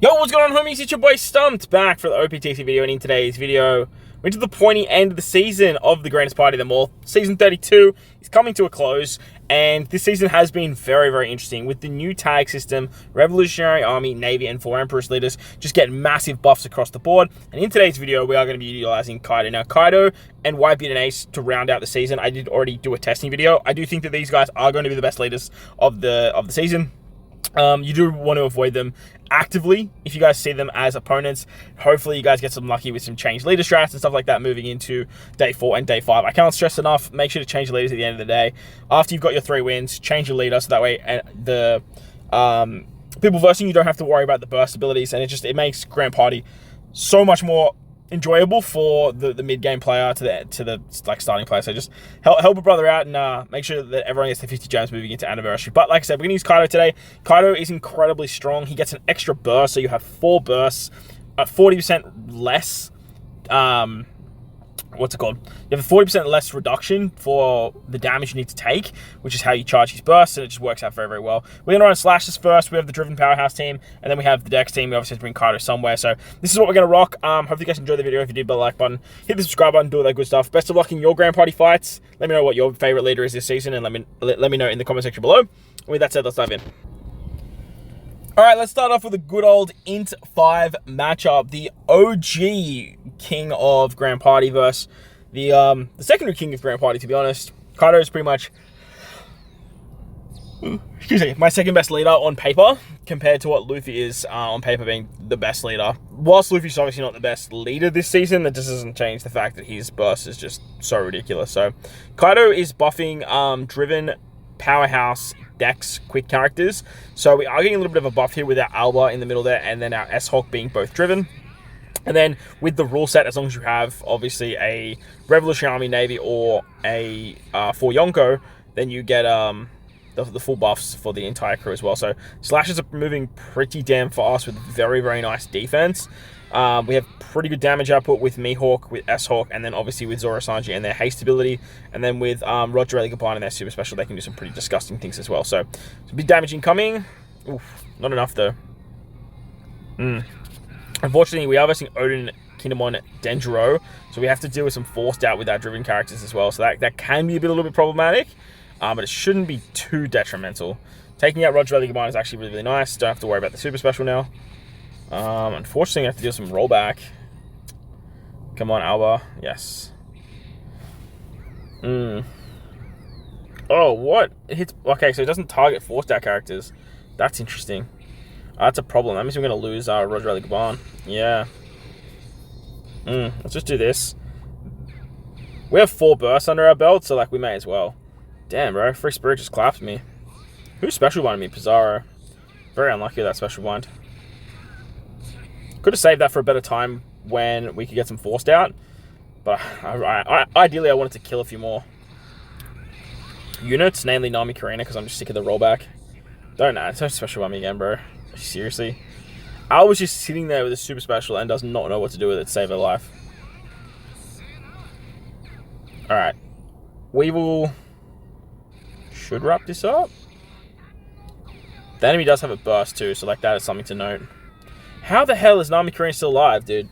Yo, what's going on, homies? It's your boy Stumped back for the OPTC video, and in today's video, we're to the pointy end of the season of the greatest party of them all. Season 32 is coming to a close, and this season has been very, very interesting with the new tag system. Revolutionary Army, Navy, and 4 Empress leaders just get massive buffs across the board. And in today's video, we are going to be utilizing Kaido. Now, Kaido and Whitebeard and Ace to round out the season. I did already do a testing video. I do think that these guys are going to be the best leaders of the season. You do want to avoid them actively if you guys see them as opponents. Hopefully you guys get some lucky with some changed leader strats and stuff like that moving into day 4 and day 5. I can't stress enough, make sure to change your leaders at the end of the day. After you've got your 3 wins, change your leader so that way the people versing you don't have to worry about the burst abilities, and it makes Grand Party so much more enjoyable for the mid-game player to the like starting player. So just help a brother out and make sure that everyone gets the 50 gems moving into anniversary. But like I said, we're gonna use Kaido today. Kaido is incredibly strong. He gets an extra burst, so you have 4 bursts at 40% less. What's it called? You have a 40% less reduction for the damage you need to take, which is how you charge his bursts, and it just works out very, very well. We're going to run Slashes first. We have the Driven Powerhouse team, and then we have the Dex team. We obviously have to bring Kaido somewhere. So this is what we're going to rock. Hopefully you guys enjoyed the video. If you did, hit the like button, hit the subscribe button, do all that good stuff. Best of luck in your Grand Party fights. Let me know what your favorite leader is this season, and let me know in the comment section below. And with that said, let's dive in. All right, let's start off with a good old Int 5 matchup. The OG King of Grand Party versus the secondary King of Grand Party, to be honest. Kaido is pretty much, my second best leader on paper compared to what Luffy is on paper being the best leader. Whilst Luffy's obviously not the best leader this season, that just doesn't change the fact that his burst is just so ridiculous. So Kaido is buffing Driven, Powerhouse, Dex, quick characters. So we are getting a little bit of a buff here with our Alba in the middle there, and then our S-Hawk being both Driven. And then with the rule set, as long as you have obviously a Revolutionary Army, Navy, or a for Yonko, then you get the full buffs for the entire crew as well. So Slashes are moving pretty damn fast with very, very nice defense. We have pretty good damage output with Mihawk, with S-Hawk, and then obviously with Zoro Sanji and their haste ability. And then with Roger Ellie and their super special, they can do some pretty disgusting things as well. So some big damage incoming. Oof, not enough though. Unfortunately, we are versing Odin, Kinemon, Denjiro, so we have to deal with some forced out with our driven characters as well. So that can be a little bit problematic, but it shouldn't be too detrimental. Taking out Roger Ellie is actually really, really nice. Don't have to worry about the super special now. Unfortunately, I have to do some rollback. Come on, Alba. Yes. Oh, what? It hits. Okay, so it doesn't target forced out characters. That's interesting. That's a problem. That means we're going to lose Roger Ellie Gaban. Yeah. Let's just do this. We have 4 bursts under our belt, so like we may as well. Damn, bro. Free Spirit just clapped me. Who special binded me? Pizarro. Very unlucky with that special bind. Could have saved that for a better time when we could get some forced out. But ideally, I wanted to kill a few more units, namely Nami Karina, because I'm just sick of the rollback. Don't special bind me again, bro. Seriously? I was just sitting there with a super special and does not know what to do with it to save her life. Alright. We should wrap this up. The enemy does have a burst too, so like that is something to note. How the hell is Nami Karina still alive, dude?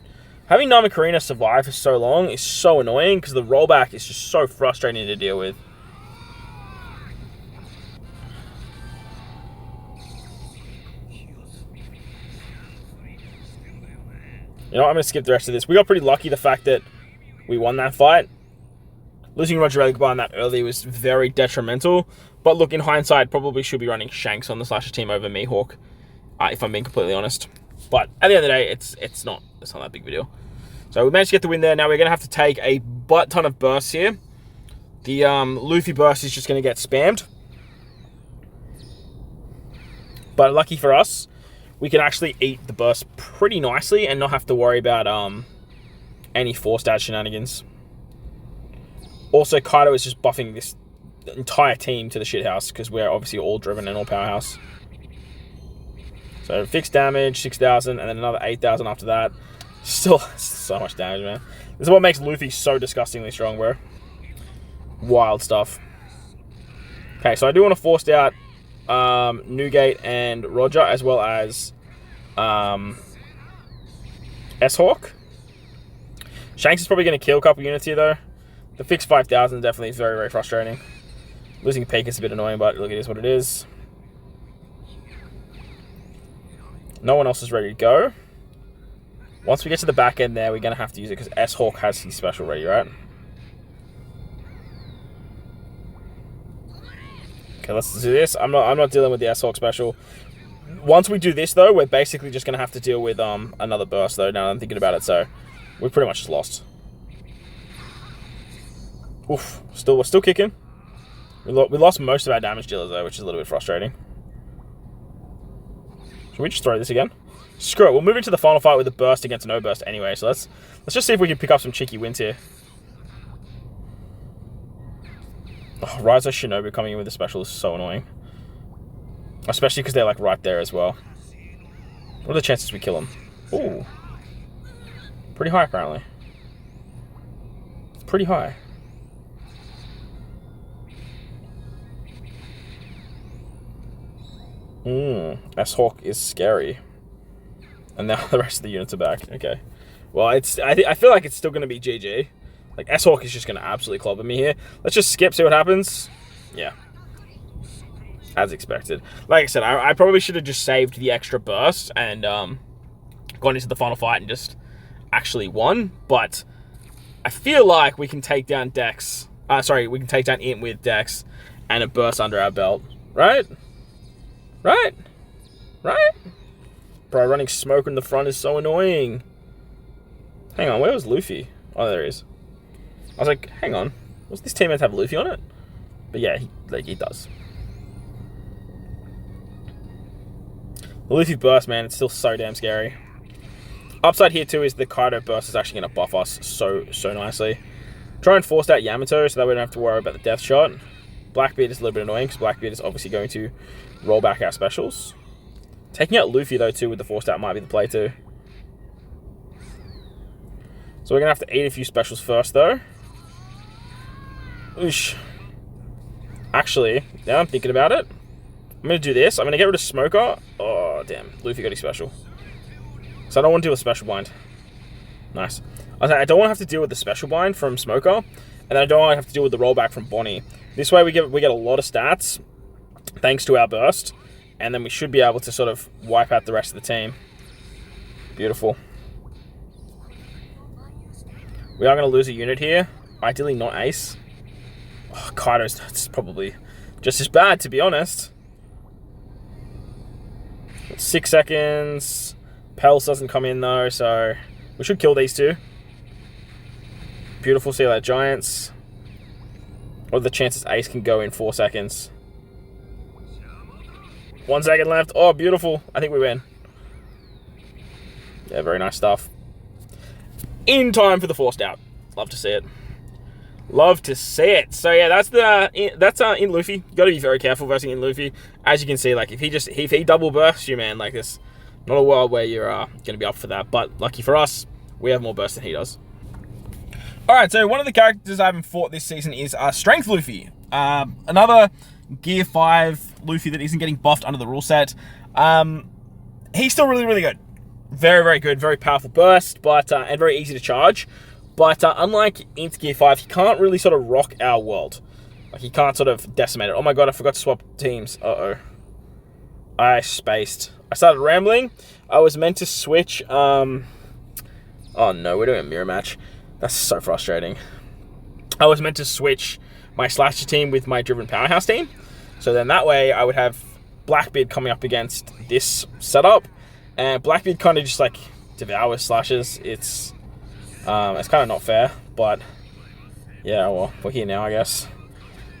Having Nami Karina survive for so long is so annoying because the rollback is just so frustrating to deal with. You know what, I'm going to skip the rest of this. We got pretty lucky the fact that we won that fight. Losing Roger Ellie that early was very detrimental. But look, in hindsight, probably should be running Shanks on the Slasher team over Mihawk, if I'm being completely honest. But at the end of the day, it's not that big of a deal. So we managed to get the win there. Now we're going to have to take a butt ton of bursts here. The Luffy burst is just going to get spammed. But lucky for us, we can actually eat the burst pretty nicely and not have to worry about any forced out shenanigans. Also, Kaido is just buffing this entire team to the shithouse because we're obviously all driven and all powerhouse. So fixed damage, 6,000, and then another 8,000 after that. Still so much damage, man. This is what makes Luffy so disgustingly strong, bro. Wild stuff. Okay, so I do want to force out Newgate and Roger, as well as S-Hawk. Shanks is probably going to kill a couple units here, though. The fixed 5,000 definitely is very, very frustrating. Losing Peak is a bit annoying, but look, it is what it is. No one else is ready to go. Once we get to the back end there, we're going to have to use it because S-Hawk has his special ready, right? Okay, let's do this. I'm not dealing with the S-Hawk special. Once we do this, though, we're basically just going to have to deal with another burst, though, now that I'm thinking about it, so we're pretty much just lost. Oof, we're still kicking. We lost most of our damage dealers, though, which is a little bit frustrating. Should we just throw this again? Screw it, we'll move into the final fight with a burst against no burst anyway, so let's just see if we can pick up some cheeky wins here. Oh, Raizo Shinobu coming in with the special is so annoying. Especially because they're like right there as well. What are the chances we kill them? Ooh. Pretty high apparently. Pretty high. S-Hawk is scary. And now the rest of the units are back. Okay. Well, I feel like it's still going to be GG. Like, S-Hawk is just going to absolutely clobber me here. Let's just skip, see what happens. Yeah. As expected. Like I said, I probably should have just saved the extra burst and gone into the final fight and just actually won. But I feel like we can take down Dex. We can take down Int with Dex and a burst under our belt. Right? Right? Right? Bro, running smoke in the front is so annoying. Hang on, where was Luffy? Oh, there he is. I was like, hang on. Does this team meant to have Luffy on it? But yeah, he does. The Luffy burst, man, it's still so damn scary. Upside here, too, is the Kaido burst is actually going to buff us so nicely. Try and force out Yamato so that we don't have to worry about the death shot. Blackbeard is a little bit annoying because Blackbeard is obviously going to roll back our specials. Taking out Luffy, though, too, with the forced out might be the play, too. So we're going to have to eat a few specials first, though. Oosh. Actually, now I'm thinking about it, I'm going to do this. I'm going to get rid of Smoker. Oh, damn. Luffy got his special. So I don't want to deal with special bind. Nice. I don't want to have to deal with the special bind from Smoker, and I don't want to have to deal with the rollback from Bonnie. This way we get a lot of stats, thanks to our burst, and then we should be able to sort of wipe out the rest of the team. Beautiful. We are going to lose a unit here. Ideally not Ace. Oh, Kaido's probably just as bad, to be honest. 6 seconds. Pels doesn't come in, though, so we should kill these two. Beautiful. See that, Giants. What are the chances Ace can go in 4 seconds? 1 second left. Oh, beautiful. I think we win. Yeah, very nice stuff. In time for the forced out. Love to see it. Love to see it. So yeah, that's in Luffy. You got to be very careful versus in Luffy. As you can see, like if he double bursts you, man, like this, not a world where you're going to be up for that. But lucky for us, we have more burst than he does. All right, so one of the characters I haven't fought this season is Strength Luffy. Another Gear 5 Luffy that isn't getting buffed under the rule set. He's still really, really good. Very, very good. Very powerful burst, but and very easy to charge. But unlike Int Gear 5, he can't really sort of rock our world. Like, he can't sort of decimate it. Oh my god, I forgot to swap teams. Uh-oh. I spaced. I started rambling. I was meant to switch, oh no, we're doing a mirror match. That's so frustrating. I was meant to switch my Slasher team with my Driven Powerhouse team. So then that way, I would have Blackbeard coming up against this setup. And Blackbeard kind of just, like, devours Slashers. It's kind of not fair, but yeah, well, we're here now, I guess.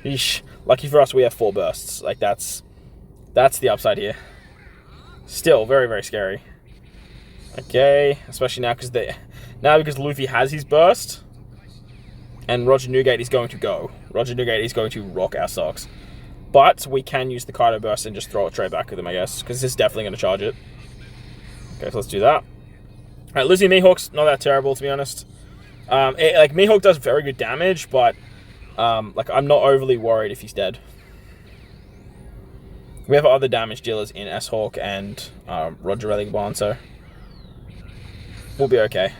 Eesh. Lucky for us, we have 4 bursts. Like, that's the upside here. Still very, very scary. Okay, especially now because Luffy has his burst, and Roger Newgate is going to go. Roger Newgate is going to rock our socks. But we can use the Kaido burst and just throw it straight back with him, I guess, because this is definitely going to charge it. Okay, so let's do that. Alright, losing Mihawk's not that terrible, to be honest. Like, Mihawk does very good damage, but like, I'm not overly worried if he's dead. We have other damage dealers in S-Hawk and Roger Religabon, so we'll be okay.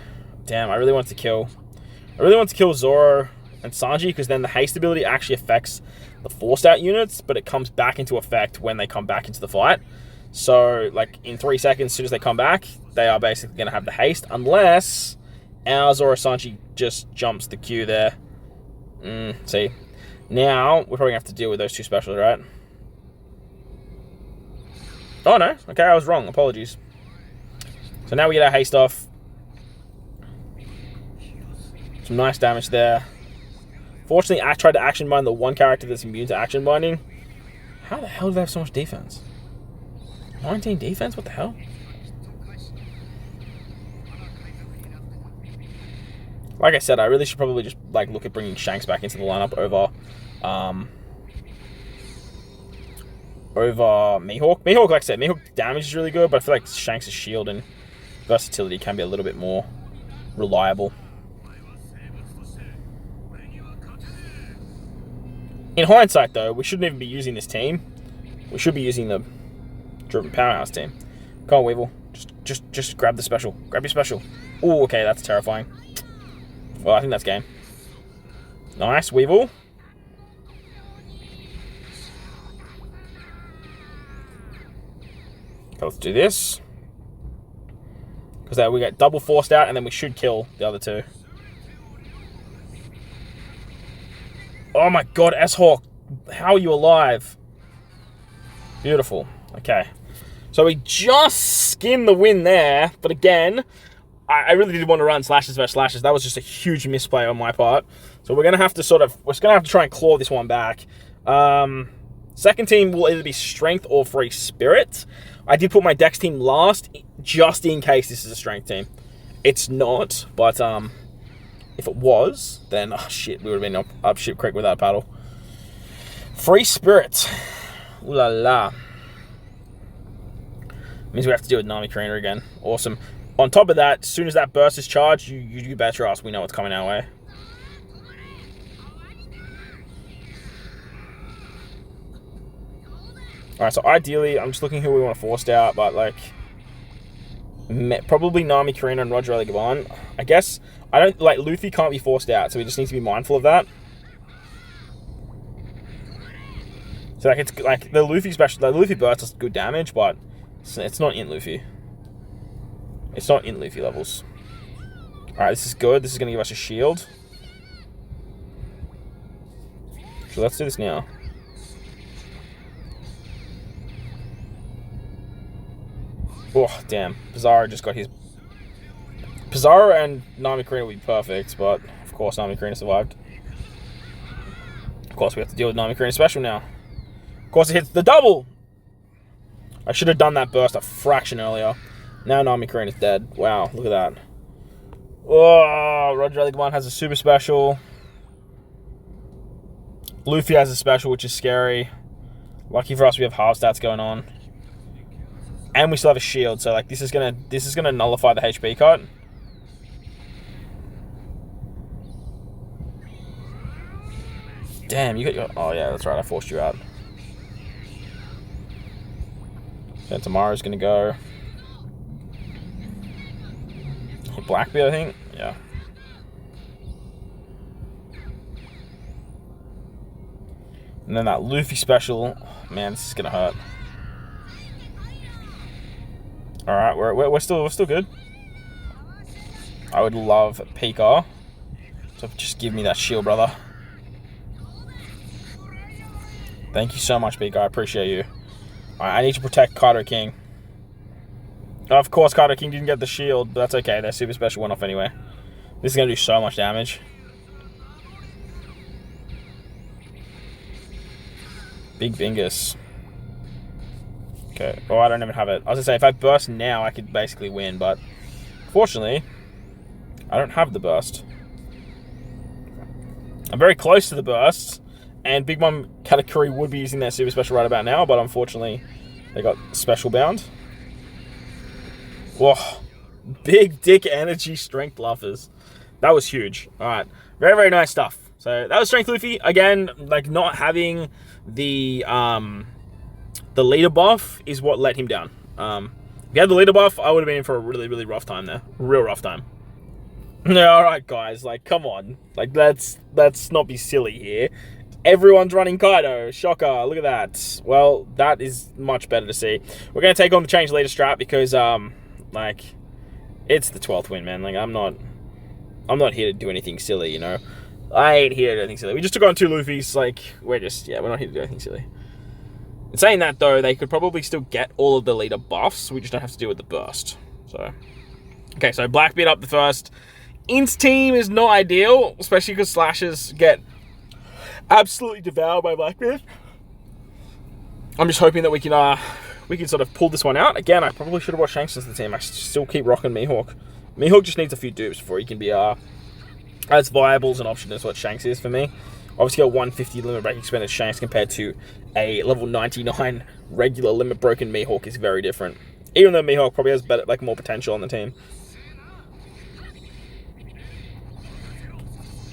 Damn, I really want to kill Zoro and Sanji, because then the haste ability actually affects the forced out units, but it comes back into effect when they come back into the fight. So, like, in 3 seconds, as soon as they come back, they are basically going to have the haste, unless our Zoro Sanji just jumps the Q there. See. Now, we're probably going to have to deal with those two specials, right? Oh, no. Okay, I was wrong. Apologies. So now we get our haste off. Some nice damage there. Fortunately, I tried to action bind the one character that's immune to action binding. How the hell do they have so much defense? 19 defense? What the hell? Like I said, I really should probably just like look at bringing Shanks back into the lineup over Mihawk. Mihawk, like I said, Mihawk damage is really good, but I feel like Shanks' shield and versatility can be a little bit more reliable. In hindsight, though, we shouldn't even be using this team. We should be using the Driven Powerhouse team. Come on, Weevil. Just grab the special. Grab your special. Oh, okay, that's terrifying. Well, I think that's game. Nice, Weevil. Okay, let's do this. Because we get double forced out, and then we should kill the other two. Oh my god, S-Hawk. How are you alive? Beautiful. Okay. So we just skinned the win there. But again, I really did want to run slashes versus slashes. That was just a huge misplay on my part. So we're going to have to try and claw this one back. Second team will either be strength or free spirit. I did put my dex team last, just in case this is a strength team. It's not, but if it was, then oh shit, we would have been up ship creek without a paddle. Free spirit. Ooh la la. Means we have to deal with Nami Karina again. Awesome. On top of that, as soon as that burst is charged, you bet your ass we know what's coming our way. Alright, so ideally, I'm just looking who we want to force out, but like, probably Nami Karina and Roger Religabon. I guess, Luffy can't be forced out, so we just need to be mindful of that. So like, it's like, the Luffy special, the Luffy burst does good damage, but it's not in Luffy. It's not in Luffy levels. Alright, this is good. This is going to give us a shield. So let's do this now. Oh, damn. Pizarro just got his... Pizarro and Nami Karina would be perfect, but of course Nami Karina survived. Of course we have to deal with Nami Karina special now. Of course it hits the double! I should have done that burst a fraction earlier. Now Nami Karina is dead. Wow, look at that. Oh, Roger Religabon has a super special. Luffy has a special, which is scary. Lucky for us, we have half stats going on. And we still have a shield, so like this is gonna nullify the HP cut. Damn, you got your... Oh yeah, that's right, I forced you out. Then tomorrow's gonna go... Blackbeard, I think? Yeah. And then that Luffy special... Oh, man, this is gonna hurt. Alright, we're still good. I would love Pikqchu. So just give me that shield, brother. Thank you so much, Pikqchu. I appreciate you. Alright, I need to protect Kaido King. Of course, Kaido King didn't get the shield, but that's okay. Their super special went off anyway. This is going to do so much damage. Big Bingus. Okay. Oh, I don't even have it. I was going to say, if I burst now, I could basically win, but fortunately, I don't have the burst. I'm very close to the burst, and Big Mom Katakuri would be using their super special right about now, but unfortunately, they got special bound. Whoa. Big dick energy strength Luffers. That was huge. Alright. Very, very nice stuff. So that was Strength Luffy. Again, like not having the the leader buff is what let him down. If he had the leader buff, I would have been in for a really, really rough time there. Real rough time. No, alright guys, like, come on. Like, let's not be silly here. Everyone's running Kaido. Shocker, look at that. Well, that is much better to see. We're going to take on the change leader strat because, like, it's the 12th win, man. Like, I'm not here to do anything silly, you know. I ain't here to do anything silly. We just took on 2 Luffys, like, we're not here to do anything silly. In saying that, though, they could probably still get all of the leader buffs. We just don't have to deal with the burst. So, okay, so Blackbeard up the first. Int's team is not ideal, especially because Slashers get absolutely devoured by Blackbeard. I'm just hoping that we can sort of pull this one out. Again, I probably should have watched Shanks as the team. I still keep rocking Mihawk. Mihawk just needs a few dupes before he can be as viable as an option as what Shanks is for me. Obviously, a 150 limit break expended Shanks compared to a level 99 regular limit broken Mihawk is very different. Even though Mihawk probably has better, like, more potential on the team.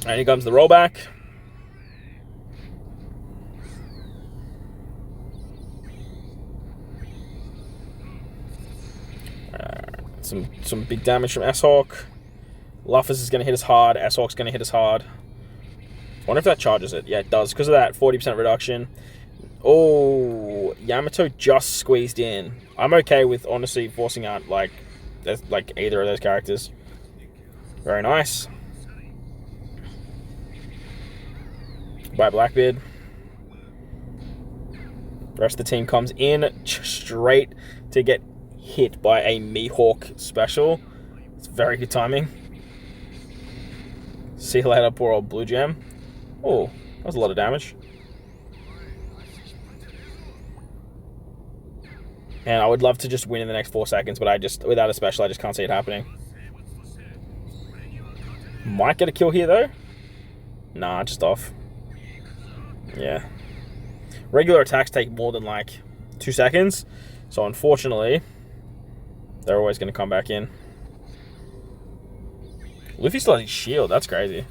And here comes the rollback. Some big damage from S-Hawk. Luffers is going to hit us hard. S-Hawk's going to hit us hard. Wonder if that charges it. Yeah, it does. Because of that 40% reduction. Oh, Yamato just squeezed in. I'm okay with, honestly, forcing out, like either of those characters. Very nice. By Blackbeard. The rest of the team comes in straight to get hit by a Mihawk special. It's very good timing. See you later, poor old Blue Gem. Oh, that was a lot of damage. And I would love to just win in the next 4 seconds, but without a special, I just can't see it happening. Might get a kill here, though. Nah, just off. Yeah. Regular attacks take more than, like, 2 seconds. So, unfortunately, they're always going to come back in. Luffy still has his shield. That's crazy.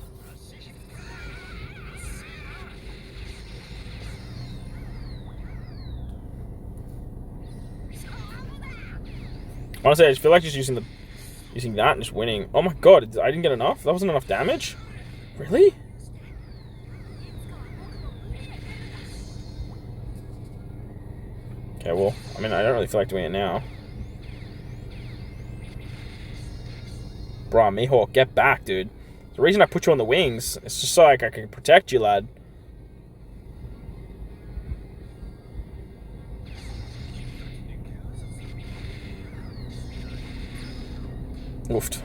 Honestly, I just feel like just using that and just winning. Oh my god, I didn't get enough? That wasn't enough damage? Really? Okay, well, I mean, I don't really feel like doing it now. Bruh, Mihawk, get back, dude. The reason I put you on the wings is just so like I can protect you, lad. Oofed.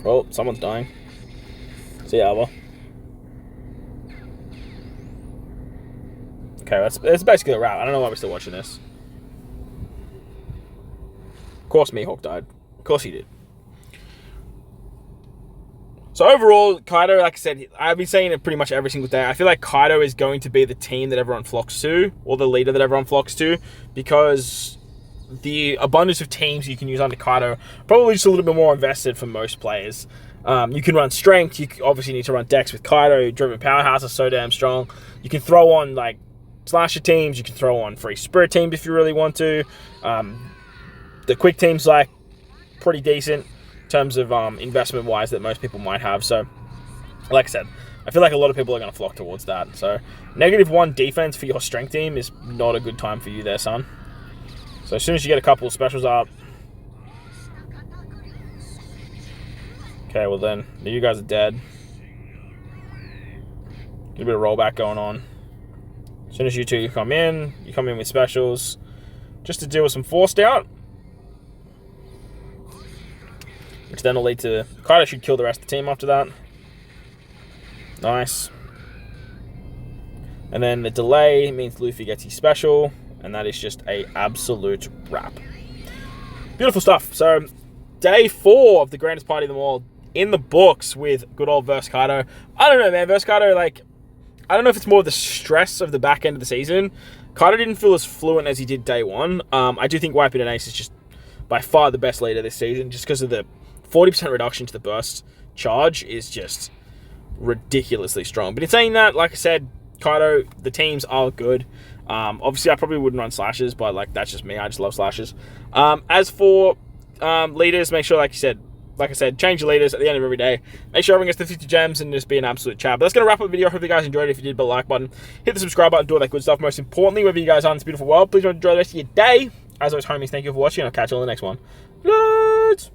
Well, someone's dying. See ya, Alba. Okay, that's basically a wrap. I don't know why we're still watching this. Of course Mihawk died. Of course he did. So overall, Kaido, like I said, I've been saying it pretty much every single day. I feel like Kaido is going to be the team that everyone flocks to, or the leader that everyone flocks to, because the abundance of teams you can use under Kaido probably just a little bit more invested for most players. You can run strength. You obviously need to run Dex with Kaido. Driven Powerhouse is so damn strong. You can throw on like slasher teams. You can throw on free spirit teams if you really want to. The quick teams like pretty decent in terms of investment wise that most people might have. So, like I said, I feel like a lot of people are going to flock towards that. So, -1 defense for your strength team is not a good time for you there, son. So as soon as you get a couple of specials up. Okay, well then, you guys are dead. Get a bit of rollback going on. As soon as you two come in with specials. Just to deal with some forced out. Which then will lead to... Kaido should kill the rest of the team after that. Nice. And then the delay means Luffy gets his special. And that is just a absolute wrap. Beautiful stuff. So, day 4 of the grandest party of them all in the books with good old Verse Kaido. I don't know, man. Verse Kaido, like, I don't know if it's more of the stress of the back end of the season. Kaido didn't feel as fluent as he did day 1. I do think White and Ace is just by far the best leader this season, just because of the 40% reduction to the burst charge is just ridiculously strong. But in saying that, like I said, Kaido, the teams are good. Obviously, I probably wouldn't run slashes, but like that's just me. I just love slashes. As for leaders, make sure, like I said, change your leaders at the end of every day. Make sure everyone gets the 50 gems and just be an absolute chat. But that's going to wrap up the video. Hope you guys enjoyed it. If you did, hit the like button, hit the subscribe button, do all that good stuff. Most importantly, wherever you guys are in this beautiful world, please enjoy the rest of your day. As always, homies, thank you for watching. I'll catch you on the next one. Let's